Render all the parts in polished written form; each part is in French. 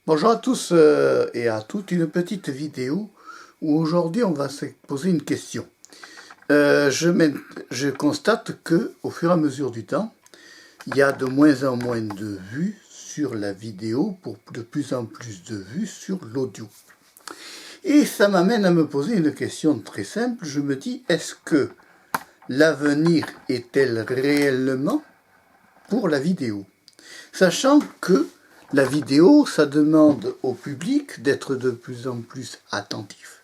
Bonjour à tous et à toutes, une petite vidéo où aujourd'hui on va se poser une question. Je constate que au fur et à mesure du temps, il y a de moins en moins de vues sur la vidéo pour de plus en plus de vues sur l'audio. Et ça m'amène à me poser une question très simple. Je me dis, est-ce que l'avenir est-elle réellement pour la vidéo? Sachant que la vidéo, ça demande au public d'être de plus en plus attentif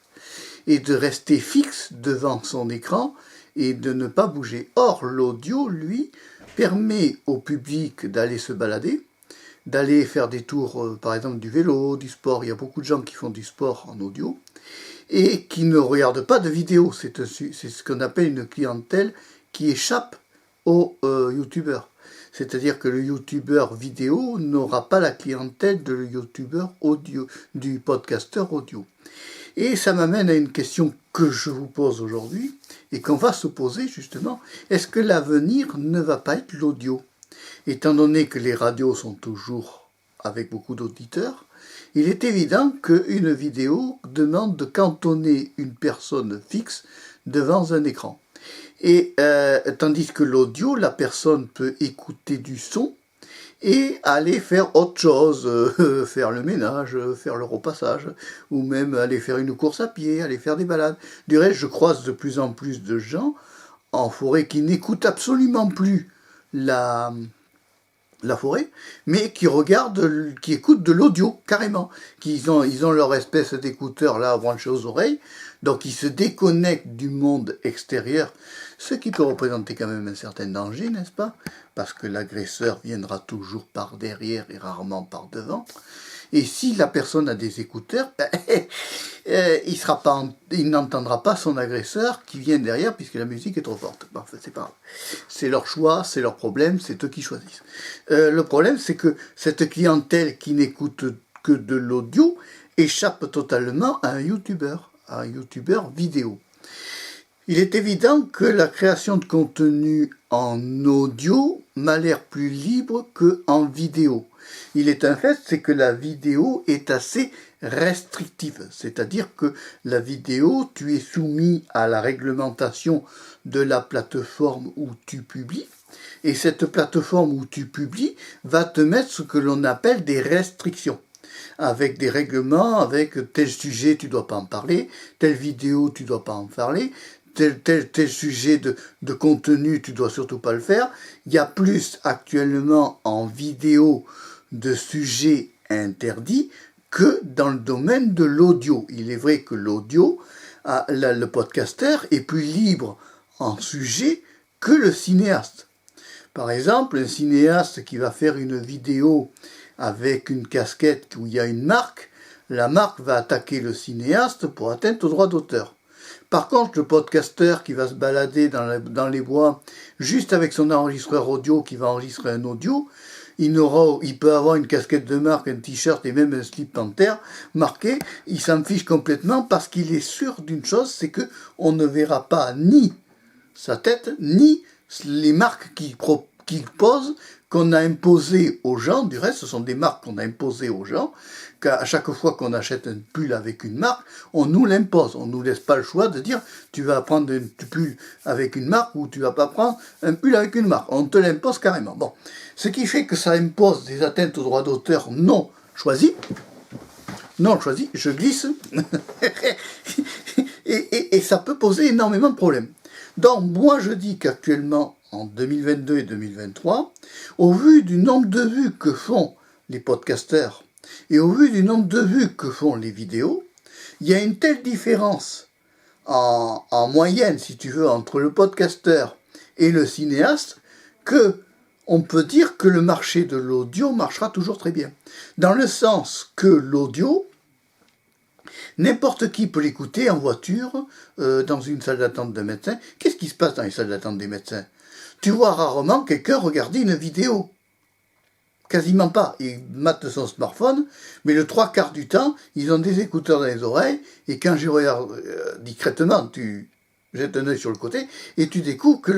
et de rester fixe devant son écran et de ne pas bouger. Or, l'audio, lui, permet au public d'aller se balader, d'aller faire des tours, par exemple du vélo, du sport. Il y a beaucoup de gens qui font du sport en audio et qui ne regardent pas de vidéo. C'est ce qu'on appelle une clientèle qui échappe aux youtubeurs. C'est-à-dire que le youtubeur vidéo n'aura pas la clientèle de le youtubeur audio, du podcasteur audio. Et ça m'amène à une question que je vous pose aujourd'hui et qu'on va se poser justement. Est-ce que l'avenir ne va pas être l'audio? Étant donné que les radios sont toujours avec beaucoup d'auditeurs, il est évident qu'une vidéo demande de cantonner une personne fixe devant un écran. Et tandis que l'audio, la personne peut écouter du son et aller faire autre chose, faire le ménage, faire le repassage, ou même aller faire une course à pied, aller faire des balades. Du reste, je croise de plus en plus de gens en forêt qui n'écoutent absolument plus la forêt, mais qui regardent, qui écoutent de l'audio, carrément. Ils ont leur espèce d'écouteur là branché aux oreilles, donc ils se déconnectent du monde extérieur, ce qui peut représenter quand même un certain danger, n'est-ce pas? Parce que l'agresseur viendra toujours par derrière et rarement par devant. Et si la personne a des écouteurs, il n'entendra pas son agresseur qui vient derrière puisque la musique est trop forte. Bon, enfin, c'est pas grave. C'est leur choix, c'est leur problème, c'est eux qui choisissent. Le problème, c'est que cette clientèle qui n'écoute que de l'audio échappe totalement à un youtubeur vidéo. Il est évident que la création de contenu en audio m'a l'air plus libre qu'en vidéo. Il est un fait, c'est que la vidéo est assez restrictive, c'est-à-dire que la vidéo, tu es soumis à la réglementation de la plateforme où tu publies, et cette plateforme où tu publies va te mettre ce que l'on appelle des restrictions, avec des règlements, avec tel sujet tu dois pas en parler, telle vidéo tu dois pas en parler, tel sujet de contenu, tu dois surtout pas le faire. Il y a plus actuellement en vidéo de sujets interdits que dans le domaine de l'audio. Il est vrai que l'audio, le podcasteur est plus libre en sujet que le cinéaste. Par exemple, un cinéaste qui va faire une vidéo avec une casquette où il y a une marque, la marque va attaquer le cinéaste pour atteinte au droit d'auteur. Par contre, le podcasteur qui va se balader dans les bois, juste avec son enregistreur audio qui va enregistrer un audio, il peut avoir une casquette de marque, un t-shirt et même un slip Panther marqué, il s'en fiche complètement parce qu'il est sûr d'une chose, c'est que on ne verra pas ni sa tête, ni les marques qu'il pose, qu'on a imposées aux gens. Du reste, ce sont des marques qu'on a imposées aux gens, qu'à chaque fois qu'on achète un pull avec une marque, on nous l'impose. On ne nous laisse pas le choix de dire, tu vas prendre un pull avec une marque ou tu vas pas prendre un pull avec une marque. On te l'impose carrément. Bon. Ce qui fait que ça impose des atteintes aux droits d'auteur non choisis. Non choisis, je glisse. et ça peut poser énormément de problèmes. Donc moi je dis qu'actuellement, en 2022 et 2023, au vu du nombre de vues que font les podcasteurs et au vu du nombre de vues que font les vidéos, il y a une telle différence en moyenne, si tu veux, entre le podcasteur et le cinéaste, que on peut dire que le marché de l'audio marchera toujours très bien. Dans le sens que l'audio, n'importe qui peut l'écouter en voiture, dans une salle d'attente de médecin. Qu'est-ce qui se passe dans les salles d'attente des médecins? Tu vois rarement quelqu'un regarder une vidéo. Quasiment pas. Ils matent son smartphone, mais le 3/4 du temps, ils ont des écouteurs dans les oreilles, et quand je regarde discrètement, tu jettes un œil sur le côté, et tu découvres que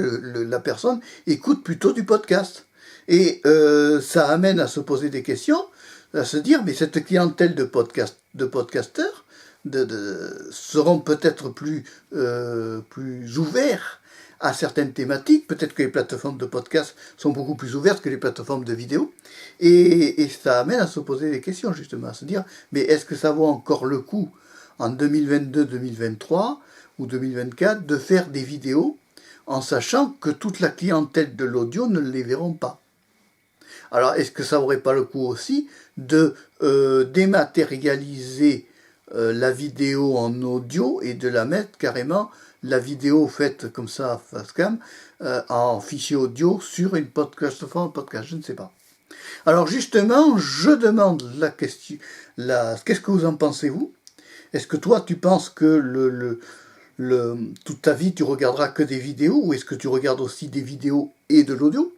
la personne écoute plutôt du podcast. Et ça amène à se poser des questions à se dire, mais cette clientèle de podcasteurs seront peut-être plus ouverts à certaines thématiques. Peut-être que les plateformes de podcast sont beaucoup plus ouvertes que les plateformes de vidéo. Et ça amène à se poser des questions, justement, à se dire, mais est-ce que ça vaut encore le coup, en 2022, 2023 ou 2024, de faire des vidéos en sachant que toute la clientèle de l'audio ne les verront pas? Alors, est-ce que ça n'aurait pas le coup aussi de dématérialiser la vidéo en audio et de la mettre carrément, la vidéo faite comme ça, face cam, en fichier audio sur une plateforme podcast, je ne sais pas. Alors justement, je demande la question, qu'est-ce que vous en pensez, vous? Est-ce que toi, tu penses que toute ta vie, tu regarderas que des vidéos, ou est-ce que tu regardes aussi des vidéos et de l'audio?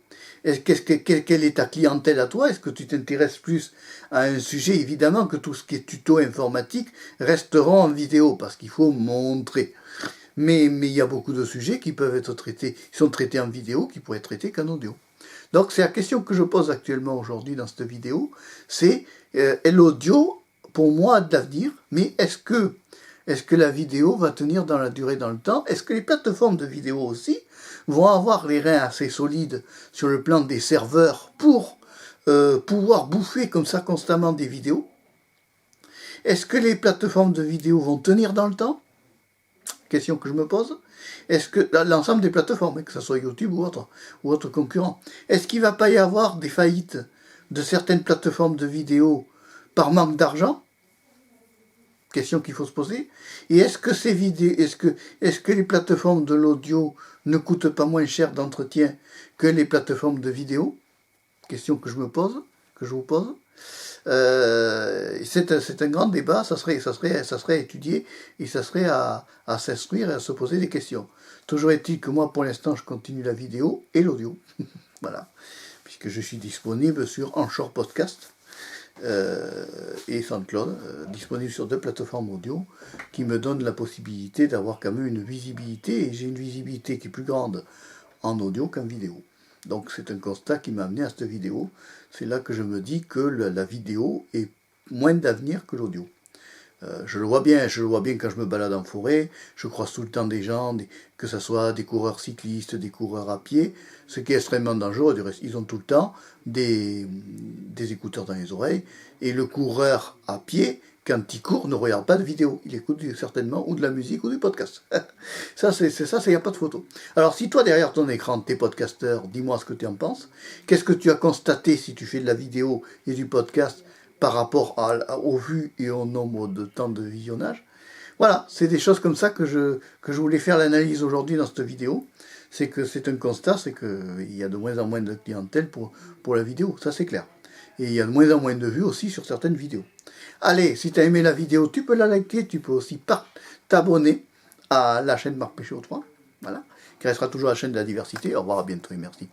Quelle est ta clientèle à toi? Est-ce que tu t'intéresses plus à un sujet? Évidemment que tout ce qui est tuto informatique resteront en vidéo, parce qu'il faut montrer. Mais il y a beaucoup de sujets qui peuvent être traités, qui sont traités en vidéo, qui pourraient être traités qu'en audio. Donc c'est la question que je pose actuellement aujourd'hui dans cette vidéo, c'est l'audio, pour moi, a de l'avenir, mais est-ce que la vidéo va tenir dans la durée, dans le temps? Est-ce que les plateformes de vidéo aussi vont avoir les reins assez solides sur le plan des serveurs pour pouvoir bouffer comme ça constamment des vidéos? Est-ce que les plateformes de vidéo vont tenir dans le temps? Question que je me pose. Est-ce que l'ensemble des plateformes, que ce soit YouTube ou autre concurrent, est-ce qu'il ne va pas y avoir des faillites de certaines plateformes de vidéo par manque d'argent? Question qu'il faut se poser. Et est-ce que ces vidéos, est-ce que les plateformes de l'audio ne coûtent pas moins cher d'entretien que les plateformes de vidéo? Question que je me pose, que je vous pose. C'est un grand débat, ça serait à étudier et ça serait à s'instruire et à se poser des questions. Toujours est-il que moi, pour l'instant, je continue la vidéo et l'audio. Voilà. Puisque je suis disponible sur Anchor Podcast et SoundCloud, disponible sur 2 plateformes audio qui me donnent la possibilité d'avoir quand même une visibilité, et j'ai une visibilité qui est plus grande en audio qu'en vidéo. Donc c'est un constat qui m'a amené à cette vidéo. C'est là que je me dis que la vidéo est moins d'avenir que l'audio. Je le vois bien quand je me balade en forêt, je croise tout le temps des gens, que ce soit des coureurs cyclistes, des coureurs à pied, ce qui est extrêmement dangereux. Ils ont tout le temps des écouteurs dans les oreilles, et le coureur à pied, quand il court, ne regarde pas de vidéo. Il écoute certainement ou de la musique ou du podcast. Ça, il n'y a pas de photo. Alors, si toi, derrière ton écran, t'es podcasteur, dis-moi ce que tu en penses. Qu'est-ce que tu as constaté si tu fais de la vidéo et du podcast par rapport aux vues et au nombre de temps de visionnage? Voilà, c'est des choses comme ça que je voulais faire l'analyse aujourd'hui dans cette vidéo. C'est que c'est un constat, c'est qu'il y a de moins en moins de clientèle pour la vidéo, ça c'est clair. Et il y a de moins en moins de vues aussi sur certaines vidéos. Allez, si tu as aimé la vidéo, tu peux la liker, tu peux aussi t'abonner à la chaîne Marc Péchaud 3, voilà, qui restera toujours la chaîne de la diversité. Au revoir, à bientôt et merci.